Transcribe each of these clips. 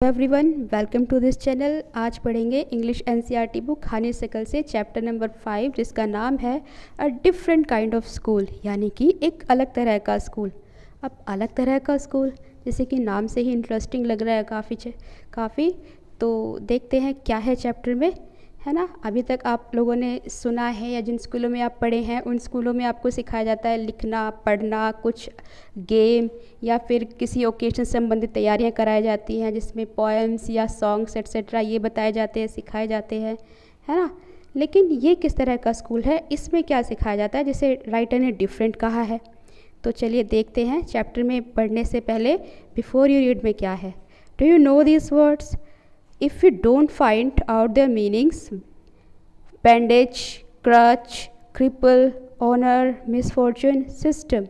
Everyone, welcome to this channel. आज पढ़ेंगे English NCERT book हानि शकल से चैप्टर नंबर 5, जिसका नाम है a different kind of school, यानी कि एक अलग तरह का स्कूल। अब अलग तरह का स्कूल, जैसे कि नाम से ही इंटरेस्टिंग लग रहा है काफ़ी। तो देखते हैं क्या है चैप्टर में, है ना। अभी तक आप लोगों ने सुना है या जिन स्कूलों में आप पढ़े हैं उन स्कूलों में आपको सिखाया जाता है लिखना, पढ़ना, कुछ गेम या फिर किसी ओकेजन से संबंधित तैयारियां कराई जाती हैं, जिसमें पोएम्स या सॉन्ग्स एट्सेट्रा ये बताए जाते हैं, सिखाए जाते हैं, है ना। लेकिन ये किस तरह का स्कूल है, इसमें क्या सिखाया जाता है, जिसे राइटर ने डिफरेंट कहा है। तो चलिए देखते हैं। चैप्टर में पढ़ने से पहले बिफोर यू रीड में क्या है, do you know these words? If you don't find out their meanings, bandage, crutch, cripple, honor, misfortune, system,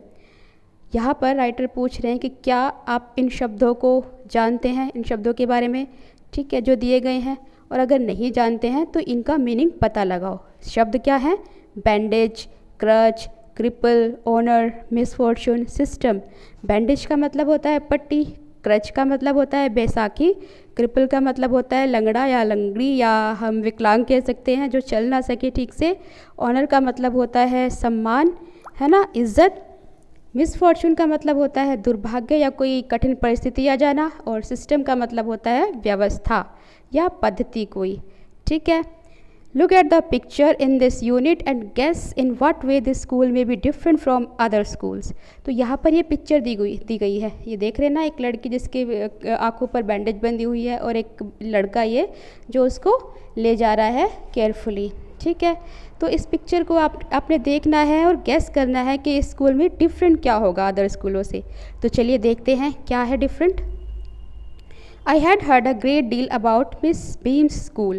यहाँ पर राइटर पूछ रहे हैं कि क्या आप इन शब्दों को जानते हैं, इन शब्दों के बारे में, ठीक है, जो दिए गए हैं। और अगर नहीं जानते हैं तो इनका मीनिंग पता लगाओ। शब्द क्या है? Bandage, crutch, cripple, honour, misfortune, system. Bandage का मतलब होता है पट्टी, क्रच का मतलब होता है बैसाखी, क्रिपल का मतलब होता है लंगड़ा या लंगड़ी, या हम विकलांग कह सकते हैं जो चल ना सके ठीक से। ऑनर का मतलब होता है सम्मान, है ना, इज्जत। मिसफॉर्चून का मतलब होता है दुर्भाग्य या कोई कठिन परिस्थिति आ जाना। और सिस्टम का मतलब होता है व्यवस्था या पद्धति कोई, ठीक है। Look at the picture in this unit and guess in what way this school may be different from other schools. तो यहाँ पर ये पिक्चर दी गई है। ये देख रहे हैं ना, एक लड़की जिसके आंखों पर बैंडेज बंधी हुई है और एक लड़का ये जो उसको ले जा रहा है केयरफुली, ठीक है। तो इस पिक्चर को आपने देखना है और गैस करना है कि इस स्कूल में डिफरेंट क्या होगा अदर स्कूलों से। तो चलिए देखते हैं क्या है different. I had heard a great deal about Miss Beam's school,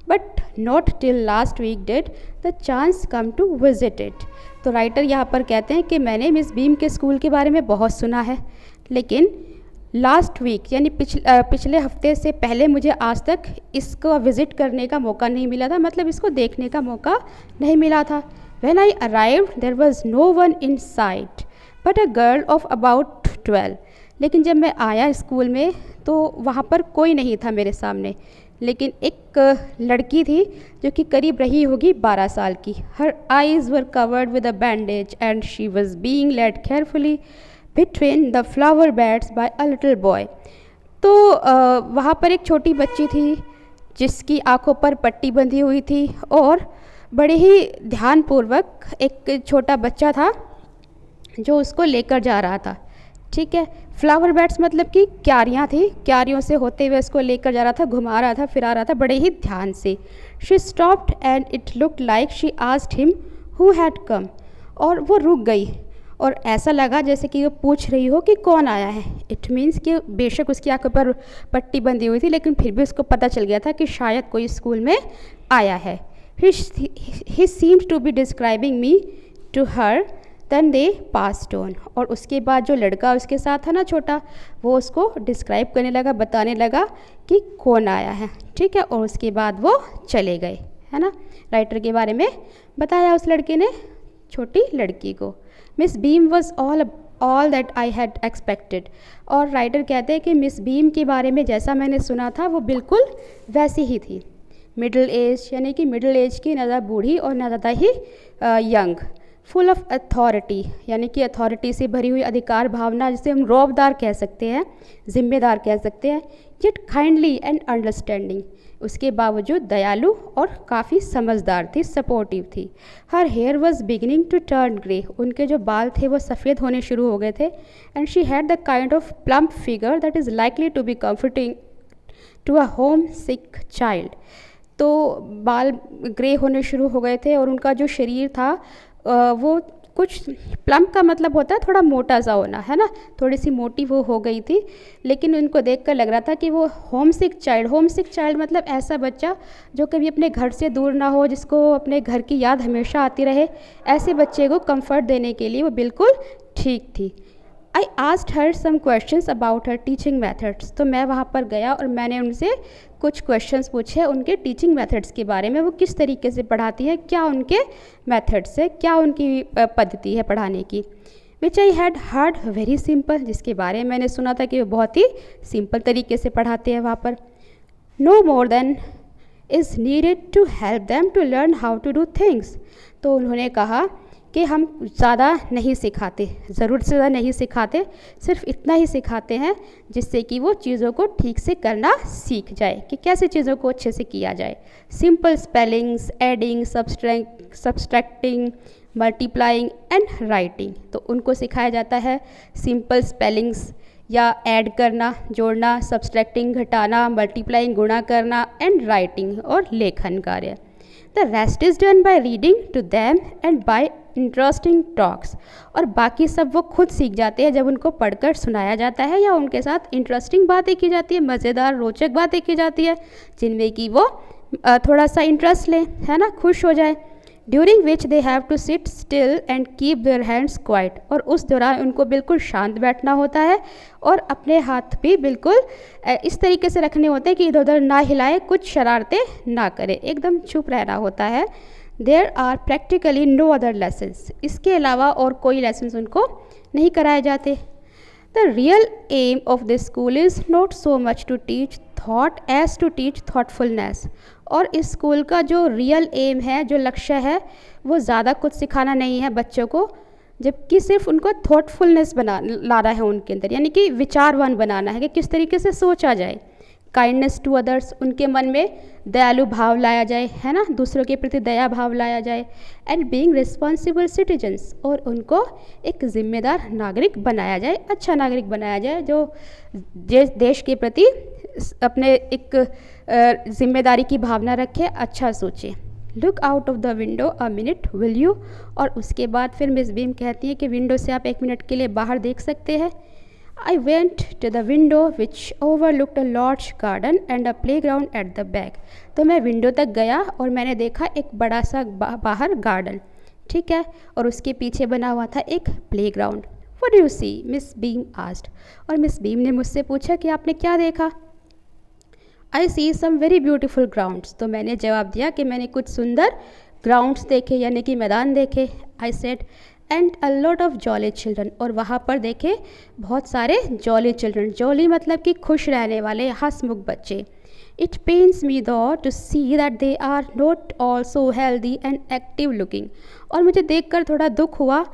but not till last week did the chance come to visit it. तो राइटर यहाँ पर कहते हैं कि मैंने मिस बीम के स्कूल के बारे में बहुत सुना है, लेकिन लास्ट वीक यानी पिछले हफ्ते से पहले मुझे आज तक इसको विज़िट करने का मौका नहीं मिला था, मतलब इसको देखने का मौका नहीं मिला था। When I arrived there was no one in sight but a girl of about 12. लेकिन जब मैं आया स्कूल में तो वहाँ पर कोई नहीं था मेरे सामने, लेकिन एक लड़की थी जो कि करीब रही होगी 12 साल की। Her eyes were covered with a bandage and she was being led carefully between the flower beds by a little boy. तो वहाँ पर एक छोटी बच्ची थी जिसकी आंखों पर पट्टी बंधी हुई थी और बड़े ही ध्यानपूर्वक एक छोटा बच्चा था जो उसको लेकर जा रहा था, ठीक है। फ्लावर बेड्स मतलब कि क्यारियाँ थी, क्यारियों से होते हुए उसको लेकर जा रहा था, घुमा रहा था, फिरा रहा था बड़े ही ध्यान से। She stopped and it looked like she asked him who had come. और वो रुक गई और ऐसा लगा जैसे कि वो पूछ रही हो कि कौन आया है। इट मीन्स कि बेशक उसकी आंखों पर पट्टी बंधी हुई थी, लेकिन फिर भी उसको पता चल गया था कि शायद कोई स्कूल में आया है। He seemed to be describing me to her then they passed on. और उसके बाद जो लड़का उसके साथ था ना छोटा, वो उसको डिस्क्राइब करने लगा, बताने लगा कि कौन आया है, ठीक है। और उसके बाद वो चले गए, है ना। राइटर के बारे में बताया उस लड़के ने छोटी लड़की को। Miss beam was all that I had expected. और राइटर कहते हैं कि मिस बीम के बारे में जैसा मैंने सुना था वो बिल्कुल वैसी ही थी। मिडिल एज, यानी कि मिडिल एज की, ना ज़्यादा बूढ़ी और ना ज़्यादा ही यंग। फुल ऑफ अथॉरिटी, यानी कि अथॉरिटी से भरी हुई अधिकार भावना, जिसे हम रौबदार कह सकते हैं, जिम्मेदार कह सकते हैं। येट काइंडली एंड अंडरस्टैंडिंग, उसके बावजूद दयालु और काफ़ी समझदार थी, सपोर्टिव थी। Her hair was beginning to turn grey, उनके जो बाल थे वो सफ़ेद होने शुरू हो गए थे। And she had the kind of plump figure that is likely to be comforting to a homesick child. तो बाल ग्रे होने शुरू हो गए थे और उनका जो शरीर था वो कुछ, प्लम्प का मतलब होता है थोड़ा मोटा सा होना, है ना, थोड़ी सी मोटी वो हो गई थी। लेकिन उनको देखकर लग रहा था कि वो होम सिक चाइल्ड मतलब ऐसा बच्चा जो कभी अपने घर से दूर ना हो, जिसको अपने घर की याद हमेशा आती रहे, ऐसे बच्चे को कंफर्ट देने के लिए वो बिल्कुल ठीक थी। I asked her some questions about her teaching methods. तो मैं वहाँ पर गया और मैंने उनसे कुछ क्वेश्चंस पूछे उनके टीचिंग मेथड्स के बारे में, वो किस तरीके से पढ़ाती है, क्या उनके मेथड्स है, क्या उनकी पद्धति है पढ़ाने की। Which I had heard very simple, जिसके बारे में मैंने सुना था कि वो बहुत ही सिंपल तरीके से पढ़ाते हैं वहाँ पर. No more than is needed to help them to learn how to do things. तो उन्होंने कहा कि हम ज़्यादा नहीं सिखाते, ज़रूरत से ज़्यादा नहीं सिखाते, सिर्फ इतना ही सिखाते हैं जिससे कि वो चीज़ों को ठीक से करना सीख जाए कि कैसे चीज़ों को अच्छे से किया जाए. Simple spellings, adding, subtracting, multiplying and writing. तो उनको सिखाया जाता है सिंपल स्पेलिंग्स या ऐड करना, जोड़ना, सब्सट्रैक्टिंग घटाना, मल्टीप्लाइंग गुणा करना एंड राइटिंग और लेखन कार्य. The rest is done by reading to them and by interesting talks. और बाकी सब वो खुद सीख जाते हैं जब उनको पढ़कर सुनाया जाता है या उनके साथ इंटरेस्टिंग बातें की जाती है, मज़ेदार रोचक बातें की जाती है जिनमें कि वो थोड़ा सा इंटरेस्ट लें, है ना, खुश हो जाए. During which they have to sit still and keep their hands quiet. और उस दौरान उनको बिल्कुल शांत बैठना होता है और अपने हाथ भी बिल्कुल इस तरीके से रखने होते हैं कि इधर उधर ना हिलाए, कुछ शरारतें ना करें, एकदम चुप रहना होता है. There are practically no other lessons. इसके अलावा और कोई लेसन्स उनको नहीं कराए जाते. The real aim of this school is not so much to teach thought as to teach thoughtfulness. और इस स्कूल का जो रियल एम है, जो लक्ष्य है, वो ज़्यादा कुछ सिखाना नहीं है बच्चों को, जबकि सिर्फ उनको थॉटफुलनेस लाना है उनके अंदर, यानी कि विचारवान बनाना है कि किस तरीके से सोचा जाए. काइंडनेस टू अदर्स, उनके मन में दयालु भाव लाया जाए, है ना, दूसरों के प्रति दया भाव लाया जाए. एंड बीइंग रिस्पॉन्सिबल सिटीजन्स, और उनको एक जिम्मेदार नागरिक बनाया जाए, अच्छा नागरिक बनाया जाए जो देश के प्रति अपने एक जिम्मेदारी की भावना रखे, अच्छा सोचे. Look out of the window a minute will you. और उसके बाद फिर मिस बीम कहती है कि विंडो से आप 1 मिनट के लिए बाहर देख सकते हैं. I went to the window which overlooked a large garden and a playground at the back. तो मैं विंडो तक गया और मैंने देखा एक बड़ा सा बाहर गार्डन, ठीक है, और उसके पीछे बना हुआ था एक playground. What do you see? Miss beam asked. और मिस बीम ने मुझसे पूछा कि आपने क्या देखा. I see some very beautiful grounds. तो मैंने जवाब दिया कि मैंने कुछ सुंदर ग्राउंड्स देखे, यानी कि मैदान देखे. I said and a lot of jolly children. और वहाँ पर देखे बहुत सारे जॉली चिल्ड्रन. जॉली मतलब कि खुश रहने वाले, हंसमुख बच्चे. It pains me though to see that they are not also healthy and active looking. और मुझे देखकर थोड़ा दुख हुआ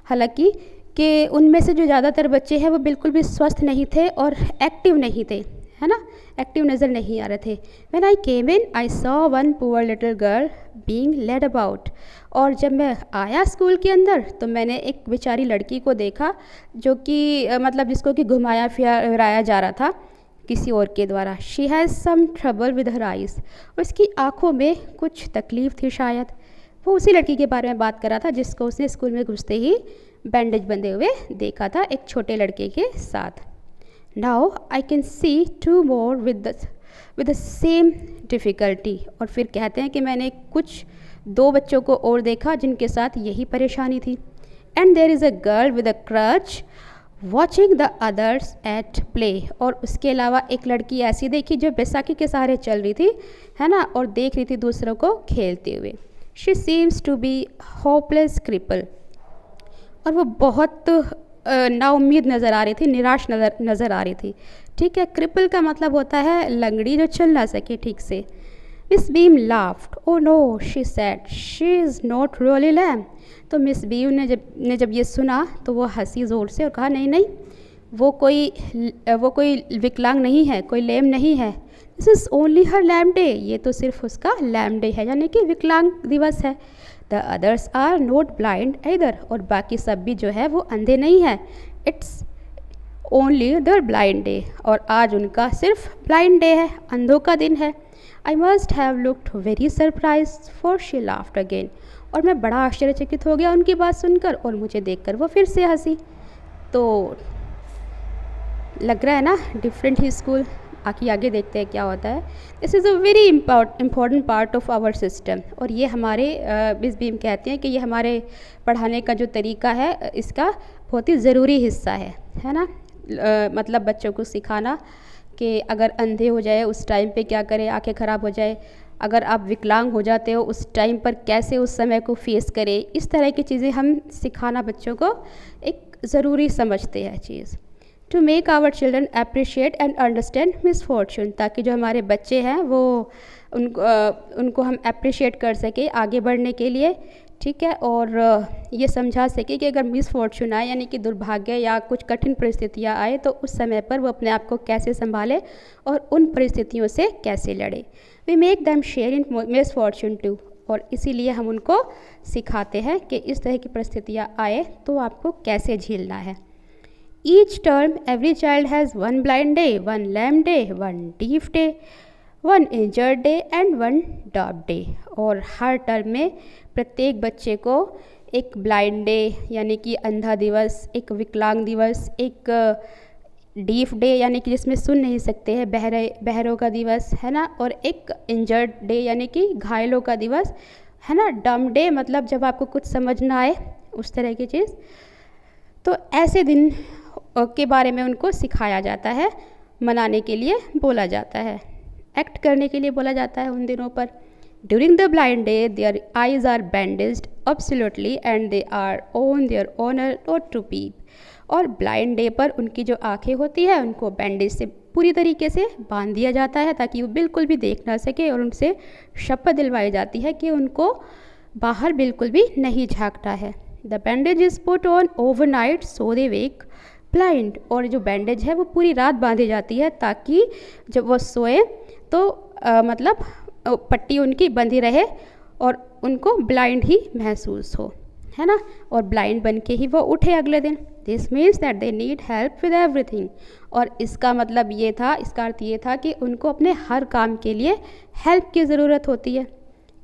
हालांकि कि उनमें से जो ज़्यादातर बच्चे हैं वो बिल्कुल भी स्वस्थ नहीं थे और एक्टिव नहीं थे, है ना, एक्टिव नज़र नहीं आ रहे थे. When I came in I saw one poor little girl being led about. और जब मैं आया स्कूल के अंदर तो मैंने एक बेचारी लड़की को देखा जो कि मतलब जिसको कि घुमाया फिराया जा रहा था किसी और के द्वारा. She has some trouble with her eyes. उसकी आँखों में कुछ तकलीफ़ थी शायद. वो उसी लड़की के बारे में बात कर रहा था जिसको उसने स्कूल में घुसते ही बैंडेज बंधे हुए देखा था एक छोटे लड़के के साथ. Now I can see 2 more with the same difficulty. और फिर कहते हैं कि मैंने कुछ 2 बच्चों को और देखा जिनके साथ यही परेशानी थी. And there is a girl with a crutch watching the others at play. और उसके अलावा एक लड़की ऐसी देखी जो बैसाखी के सहारे चल रही थी, है ना, और देख रही थी दूसरों को खेलते हुए. She seems to be hopeless cripple. और वो बहुत नाउम्मीद नज़र आ रही थी, निराश नज़र आ रही थी, ठीक है. क्रिपल का मतलब होता है लंगड़ी जो चल ना सके ठीक से. Miss Beam laughed. Oh no, she said, she is not really lame. तो मिस बीम ने जब ये सुना तो वो हंसी ज़ोर से और कहा नहीं नहीं, वो कोई विकलांग नहीं है, कोई लेम नहीं है. This is only her lame day. ये तो सिर्फ उसका लैम डे है, यानी कि विकलांग दिवस है. The others are not blind इधर. और बाकी सब भी जो है वो अंधे नहीं है. It's only the blind day. और आज उनका सिर्फ ब्लाइंड डे है, अंधों का दिन है. I must have looked very surprise for she laughed again. और मैं बड़ा आश्चर्यचकित हो गया उनकी बात सुनकर और मुझे देखकर वो फिर से हंसी. तो लग रहा है ना डिफरेंट ही स्कूल. आगे देखते हैं क्या होता है. This is a very important part of our system. और ये हमारे मिस बीम कहते हैं कि ये हमारे पढ़ाने का जो तरीका है इसका बहुत ही ज़रूरी हिस्सा है ना. मतलब बच्चों को सिखाना कि अगर अंधे हो जाए उस टाइम पे क्या करें, आंखें ख़राब हो जाए, अगर आप विकलांग हो जाते हो उस टाइम पर कैसे उस समय को फेस करें. इस तरह की चीज़ें हम सिखाना बच्चों को एक ज़रूरी समझते हैं चीज़। To make our children appreciate and understand misfortune, ताकि जो हमारे बच्चे हैं वो उनको हम अप्रिशिएट कर सकें आगे बढ़ने के लिए, ठीक है। और ये समझा सके कि अगर मिसफॉर्चून आए यानी कि दुर्भाग्य या कुछ कठिन परिस्थितियाँ आए तो उस समय पर वो अपने आप को कैसे संभाले और उन परिस्थितियों से कैसे लड़े। We make them share in misfortune too, और इसीलिए हम उनको सिखाते हैं कि इस तरह की परिस्थितियाँ आए तो आपको कैसे झेलना है। Each term every child has one blind day, one lame day, one deaf day, one injured day and one dumb day. और हर टर्म में प्रत्येक बच्चे को एक ब्लाइंड डे यानी कि अंधा दिवस, एक विकलांग दिवस, एक डीफ डे यानी कि जिसमें सुन नहीं सकते हैं, बहरों का दिवस है ना, और एक इंजर्ड डे यानी कि घायलों का दिवस है ना, डम डे मतलब जब आपको कुछ समझ ना आए उस तरह की चीज़। तो ऐसे दिन के बारे में उनको सिखाया जाता है, मनाने के लिए बोला जाता है, एक्ट करने के लिए बोला जाता है उन दिनों पर। During the blind day their eyes are bandaged absolutely and they are on their honour not to peep. और ब्लाइंड डे पर उनकी जो आंखें होती है उनको बैंडेज से पूरी तरीके से बांध दिया जाता है ताकि वो बिल्कुल भी देख ना सके, और उनसे शपथ दिलवाई जाती है कि उनको बाहर बिल्कुल भी नहीं झांकना है। The bandage is put on overnight so they wake blind. और जो बैंडेज है वो पूरी रात बांधी जाती है ताकि जब वो सोए तो मतलब पट्टी उनकी बंधी रहे और उनको ब्लाइंड ही महसूस हो, है ना, और ब्लाइंड बन के ही वो उठे अगले दिन। This means that they need help with everything. और इसका मतलब ये था, इसका अर्थ ये था कि उनको अपने हर काम के लिए हेल्प की ज़रूरत होती है।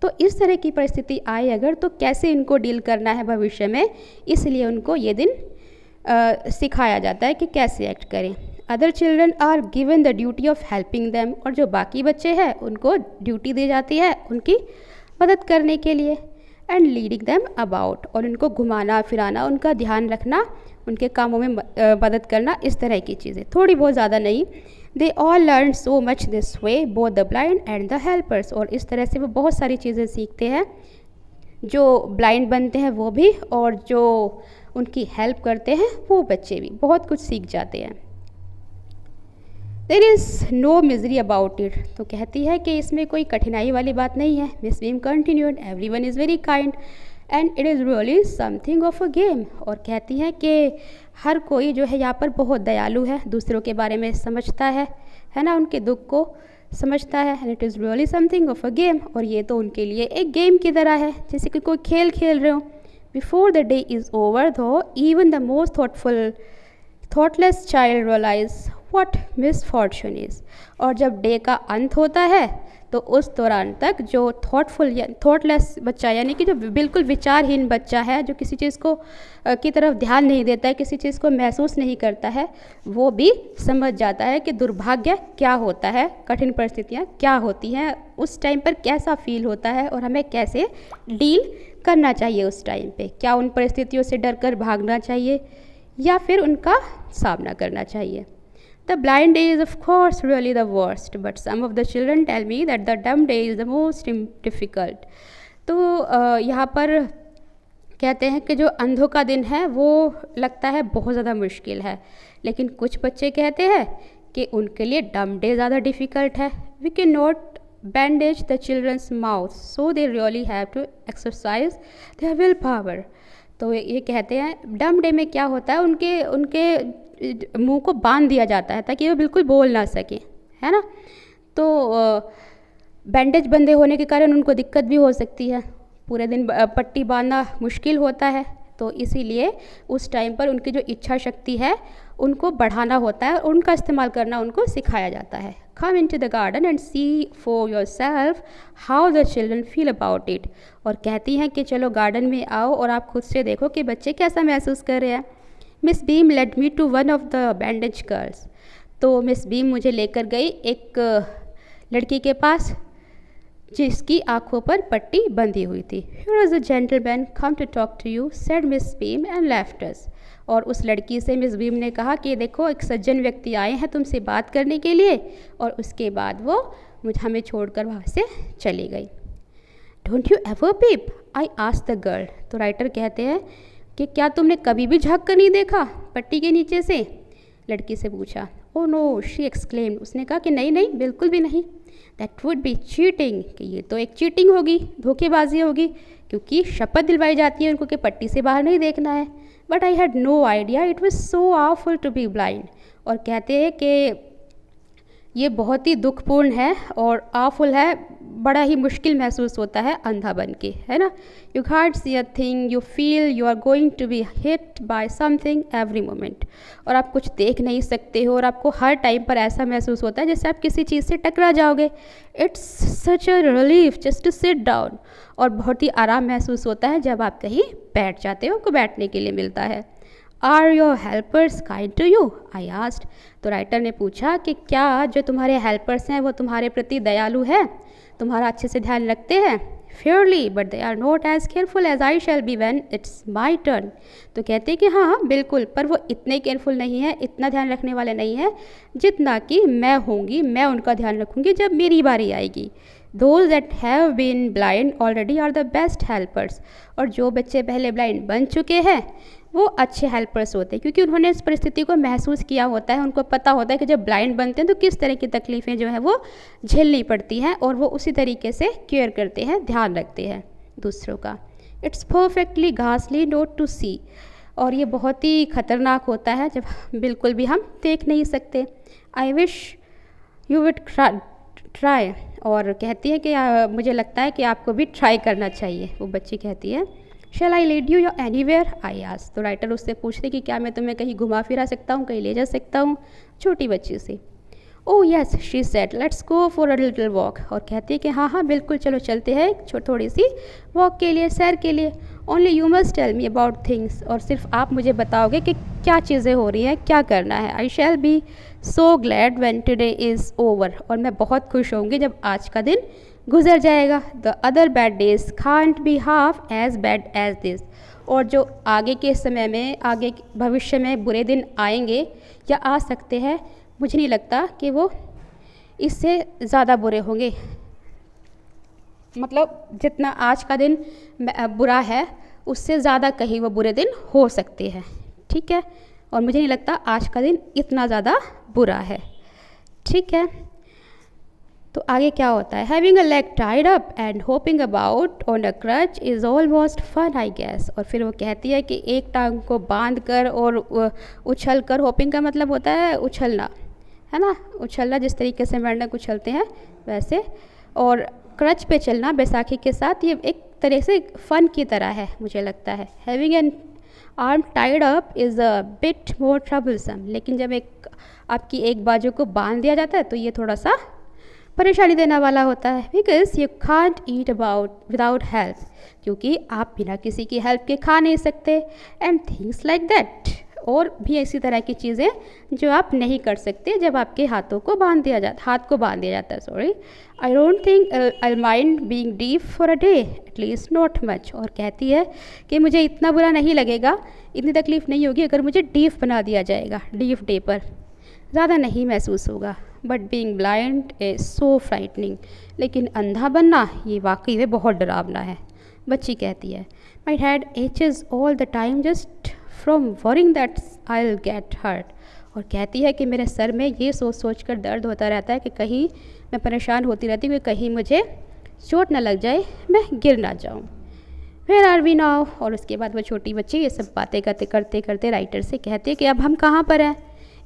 तो इस तरह की परिस्थिति आए अगर तो कैसे इनको डील करना है भविष्य में, इसलिए उनको ये दिन सिखाया जाता है कि कैसे एक्ट करें। Other children are given the duty of helping them. और जो बाकी बच्चे हैं उनको ड्यूटी दी जाती है उनकी मदद करने के लिए। एंड लीडिंग देम अबाउट, और उनको घुमाना फिराना, उनका ध्यान रखना, उनके कामों में मदद करना, इस तरह की चीज़ें, थोड़ी बहुत ज़्यादा नहीं। They all learn so much this way both the blind and the helpers. और इस तरह से वो बहुत सारी चीज़ें सीखते हैं, जो ब्लाइंड बनते हैं वो भी और जो उनकी हेल्प करते हैं वो बच्चे भी बहुत कुछ सीख जाते हैं। There is no misery about it. तो कहती है कि इसमें कोई कठिनाई वाली बात नहीं है। Miss Vim continued, every one is very kind and it is really something of a game. और कहती हैं कि हर कोई जो है यहाँ पर बहुत दयालु है, दूसरों के बारे में समझता है ना, उनके दुख को समझता है। And it is really something of a game, और ये तो उनके लिए एक गेम की तरह है, जैसे कि कोई खेल खेल रहे हो। Before the day is over though even the most thoughtless child realise what misfortune is. और जब डे का अंत होता है तो उस दौरान तक जो थॉटलेस बच्चा यानी कि जो बिल्कुल विचारहीन बच्चा है, जो किसी चीज़ को की तरफ ध्यान नहीं देता है, किसी चीज़ को महसूस नहीं करता है, वो भी समझ जाता है कि दुर्भाग्य क्या होता है, कठिन परिस्थितियाँ क्या होती हैं, उस टाइम पर कैसा फील होता है और हमें कैसे डील करना चाहिए उस टाइम पे। क्या उन परिस्थितियों से डर कर भागना चाहिए या फिर उनका सामना करना चाहिए। The blind day is of course really the worst, but some of the children tell me that the dumb day is the most difficult. तो यहाँ पर कहते हैं कि जो अंधों का दिन है वो लगता है बहुत ज़्यादा मुश्किल है, लेकिन कुछ बच्चे कहते हैं कि उनके लिए डम डे ज़्यादा डिफ़िकल्ट है। We cannot bandage the children's mouths, so they really have to exercise their willpower. तो ये कहते हैं डम डे में क्या होता है, उनके मुंह को बांध दिया जाता है ताकि वो बिल्कुल बोल ना सकें, है ना। तो बैंडेज बंधे होने के कारण उनको दिक्कत भी हो सकती है, पूरे दिन पट्टी बांधना मुश्किल होता है, तो इसीलिए उस टाइम पर उनकी जो इच्छा शक्ति है उनको बढ़ाना होता है और उनका इस्तेमाल करना उनको सिखाया जाता है। Come into the garden and see for yourself how the children feel about it. और कहती हैं कि चलो गार्डन में आओ और आप खुद से देखो कि बच्चे कैसा महसूस कर रहे हैं। Miss Beam led me to one of the bandage girls. तो मिस बीम मुझे लेकर गई एक लड़की के पास जिसकी आंखों पर पट्टी बंधी हुई थी। Here is a gentleman come to talk to you said Miss Beam and left us. और उस लड़की से मिस बीम ने कहा कि देखो एक सज्जन व्यक्ति आए हैं तुमसे बात करने के लिए, और उसके बाद वो हमें छोड़कर वहाँ से चली गई। Don't you ever peep I asked the girl. तो राइटर कहते हैं कि क्या तुमने कभी भी झाँक कर नहीं देखा पट्टी के नीचे से? लड़की से पूछा। ओ नो, शी एक्सक्लेम्ड, उसने कहा कि नहीं नहीं, बिल्कुल भी नहीं। दैट वुड बी चीटिंग, कि ये तो एक चीटिंग होगी, धोखेबाजी होगी, क्योंकि शपथ दिलवाई जाती है उनको कि पट्टी से बाहर नहीं देखना है। But I had no idea it was so awful to be blind. और कहते हैं कि ये बहुत ही दुखपूर्ण है और आवफुल है, बड़ा ही मुश्किल महसूस होता है अंधा बन के, है ना। You can't see a thing, you feel you are going to be hit by something every moment. और आप कुछ देख नहीं सकते हो और आपको हर टाइम पर ऐसा महसूस होता है जैसे आप किसी चीज़ से टकरा जाओगे। It's such a relief just to sit down. और बहुत ही आराम महसूस होता है जब आप कहीं बैठ जाते हो, को बैठने के लिए मिलता है। Are your helpers kind to you? I asked. तो राइटर ने पूछा कि क्या जो तुम्हारे हेल्पर्स हैं वो तुम्हारे प्रति दयालु है, तुम्हारा अच्छे से ध्यान रखते हैं? Fairly, but they are not as careful as I shall be when it's my turn. तो कहते हैं कि हाँ हाँ बिल्कुल, पर वो इतने केयरफुल नहीं है, इतना ध्यान रखने वाले नहीं है जितना कि मैं होंगी, मैं उनका ध्यान रखूँगी जब मेरी बारी आएगी। Those that have been blind already are the best helpers। और जो बच्चे पहले ब्लाइंड बन चुके हैं वो अच्छे हेल्पर्स होते हैं, क्योंकि उन्होंने इस परिस्थिति को महसूस किया होता है, उनको पता होता है कि जब ब्लाइंड बनते हैं तो किस तरह की तकलीफ़ें जो है वो झेलनी पड़ती हैं, और वो उसी तरीके से केयर करते हैं, ध्यान रखते हैं दूसरों का। इट्स परफेक्टली घासली नोट टू सी। और ये बहुत ही ख़तरनाक होता है जब बिल्कुल भी हम देख नहीं सकते। I wish you would try. और कहती है कि मुझे लगता है कि आपको भी ट्राई करना चाहिए। वो बच्ची कहती है, shall I lead you anywhere? I asked. तो राइटर उससे पूछते कि क्या मैं तुम्हें कहीं घुमा फिरा सकता हूँ, कहीं ले जा सकता हूँ, छोटी बच्ची से। Oh yes, she said, let's go for a little walk. और कहती है कि हाँ हाँ बिल्कुल, चलो चलते हैं थोड़ी सी वॉक के लिए, सैर के लिए। Only you must tell me about things. और सिर्फ आप मुझे बताओगे कि क्या चीज़ें हो रही हैं, क्या करना है। I shall be so glad when today is over. और मैं बहुत खुश होंगी जब आज का दिन गुजर जाएगा। The other bad days can't be half as bad as this. और जो आगे के समय में, आगे भविष्य में बुरे दिन आएंगे या आ सकते हैं, मुझे नहीं लगता कि वो इससे ज़्यादा बुरे होंगे। मतलब जितना आज का दिन बुरा है उससे ज़्यादा कहीं वो बुरे दिन हो सकते हैं, ठीक है। और मुझे नहीं लगता आज का दिन इतना ज़्यादा बुरा है, ठीक है। तो आगे क्या होता है, having a leg tied up and hopping about on a crutch is almost fun I guess. और फिर वो कहती है कि एक टांग को बांध कर और उछल कर, होपिंग का मतलब होता है उछलना, है ना, उछलना जिस तरीके से मेंढक उछलते हैं वैसे, और क्रच पे चलना बैसाखी के साथ, ये एक तरह से फ़न की तरह है मुझे लगता है। Having an arm tied up is a bit more troublesome. लेकिन जब आपकी एक बाजू को बांध दिया जाता है तो ये थोड़ा सा परेशानी देने वाला होता है। Because you can't eat about without help, क्योंकि आप बिना किसी की हेल्प के खा नहीं सकते। एंड थिंग्स लाइक दैट, और भी ऐसी तरह की चीज़ें जो आप नहीं कर सकते जब आपके हाथ को बांध दिया जाता है। Sorry, I don't think I mind being deaf for a day, at least not much. और कहती है कि मुझे इतना बुरा नहीं लगेगा, इतनी तकलीफ़ नहीं होगी अगर मुझे डीफ बना दिया जाएगा, डीफ डे पर ज़्यादा नहीं महसूस होगा। But being blind is so frightening. लेकिन अंधा बनना ये वाकई में बहुत डरावना है। बच्ची कहती है, my head aches all the time just from worrying that I will get hurt. और कहती है कि मेरे सर में ये सोच कर दर्द होता रहता है कि कहीं मैं परेशान होती रहती हूँ कि कहीं मुझे चोट न लग जाए, मैं गिर ना जाऊँ। Where are we now? और उसके बाद वो छोटी बच्ची ये सब बातें करते करते राइटर से कहती है कि अब हम कहाँ पर हैं।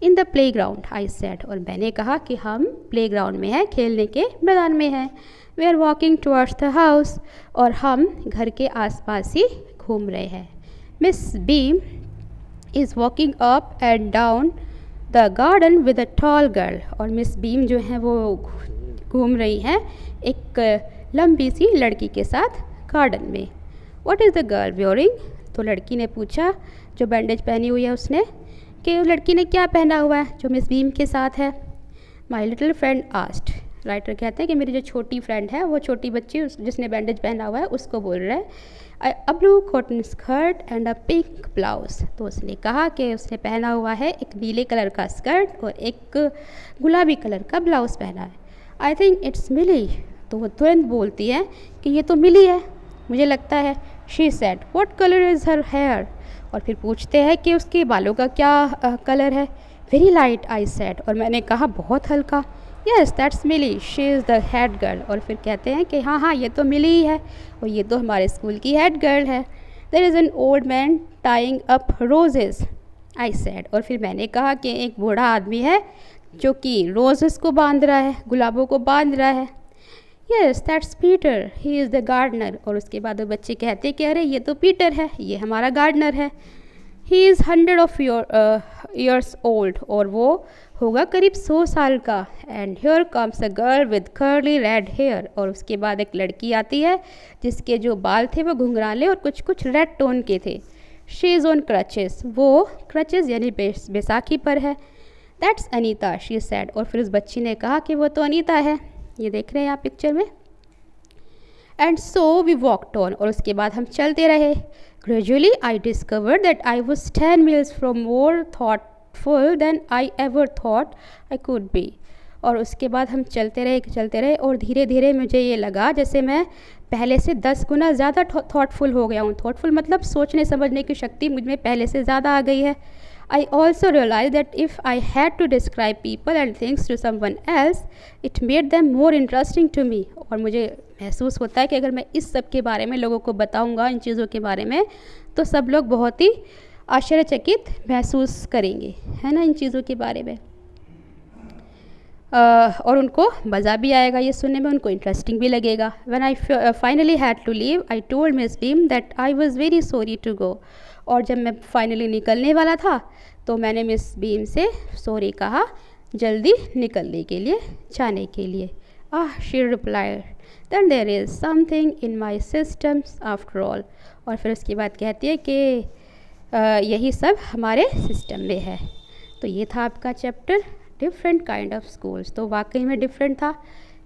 In the play ground I said. और मैंने कहा कि हम प्ले ग्राउंड में हैं, खेलने के मैदान में हैं। We are walking towards the house. और हम घर के आसपास ही घूम रहे हैं। Miss Beam is walking up and down the garden with a tall girl. और मिस बीम जो है वो घूम रही हैं एक लंबी सी लड़की के साथ गार्डन में। What is the girl wearing? तो लड़की ने पूछा, जो बैंडेज पहनी हुई है उसने, कि लड़की ने क्या पहना हुआ है जो मिस बीम के साथ है। My little friend asked. Writer कहते हैं कि मेरी जो छोटी फ्रेंड है, वो छोटी बच्ची जिसने बैंडेज पहना हुआ है उसको बोल रहा है, a blue cotton skirt and a pink blouse. तो उसने कहा कि उसने पहना हुआ है एक नीले कलर का स्कर्ट और एक गुलाबी कलर का ब्लाउज़ पहना है। आई थिंक इट्स मिली। तो वो तुरंत बोलती है कि ये तो मिली है, मुझे लगता है। She said, what colour is her hair? और फिर पूछते हैं कि उसके बालों का क्या कलर है। वेरी लाइट आई सेड, और मैंने कहा बहुत हल्का। Yes that's Millie, she is the head girl, और फिर कहते हैं कि हाँ हाँ ये तो मिली ही है और ये तो हमारे स्कूल की हेड गर्ल है। There is an old man tying up roses I said, और फिर मैंने कहा कि एक बूढ़ा आदमी है जो कि रोजेस को बांध रहा है, गुलाबों को बांध रहा है। Yes that's Peter, he is the gardener, और उसके बाद वो बच्चे कहते कि अरे ये तो पीटर है, ये हमारा गार्डनर है। He is 100 of years old, और वो होगा करीब 100 साल का। And here comes a girl with curly red hair, और उसके बाद एक लड़की आती है जिसके जो बाल थे वो घुंघराले और कुछ कुछ रेड टोन के थे। शी इज़ ऑन क्रचेस, वो क्रचेस यानी बैसाखी पर है। दैट्स अनीता शी सेड, और फिर उस बच्ची ने कहा कि वो तो अनीता है, ये देख रहे हैं आप पिक्चर में। And so we walked on, और उसके बाद हम चलते रहे। Gradually I discovered that I was 10 miles from more thoughtful than I ever thought I could be. और उसके बाद हम चलते रहे और धीरे धीरे मुझे ये लगा जैसे मैं पहले से 10 गुना ज़्यादा थॉटफुल हो गया हूँ। थॉटफुल मतलब सोचने समझने की शक्ति मुझ में पहले से ज़्यादा आ गई है। I also realized that if I had to describe people and things to someone else, it made them more interesting to me. और मुझे महसूस होता है कि अगर मैं इस सब के बारे में लोगों को बताऊंगा, इन चीज़ों के बारे में, तो सब लोग बहुत ही आश्चर्यचकित महसूस करेंगे, है ना, इन चीज़ों के बारे में। और उनको मज़ा भी आएगा ये सुनने में, उनको इंटरेस्टिंग भी लगेगा। When I finally had to leave, I told Miss Beam that I was very sorry to go. और जब मैं फाइनली निकलने वाला था तो मैंने मिस बीम से सॉरी कहा, जल्दी निकलने के लिए, जाने के लिए। She replied that there is something in my systems after all, और फिर उसके बाद कहती है कि यही सब हमारे सिस्टम में है। तो ये था आपका chapter different kind of schools. तो वाकई में डिफरेंट था,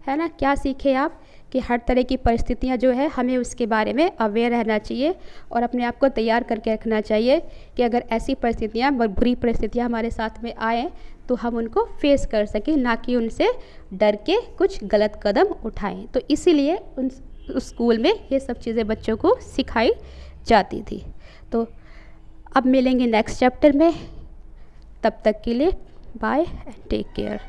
है ना। क्या सीखे आप कि हर तरह की परिस्थितियाँ जो है हमें उसके बारे में अवेयर रहना चाहिए और अपने आप को तैयार करके रखना चाहिए कि अगर ऐसी परिस्थितियाँ, बुरी परिस्थितियाँ हमारे साथ में आए तो हम उनको फेस कर सकें, ना कि उनसे डर के कुछ गलत कदम उठाएं। तो इसीलिए उस स्कूल में ये सब चीज़ें बच्चों को सिखाई जाती थी। तो अब मिलेंगे नेक्स्ट चैप्टर में, तब तक के लिए बाय एंड टेक केयर।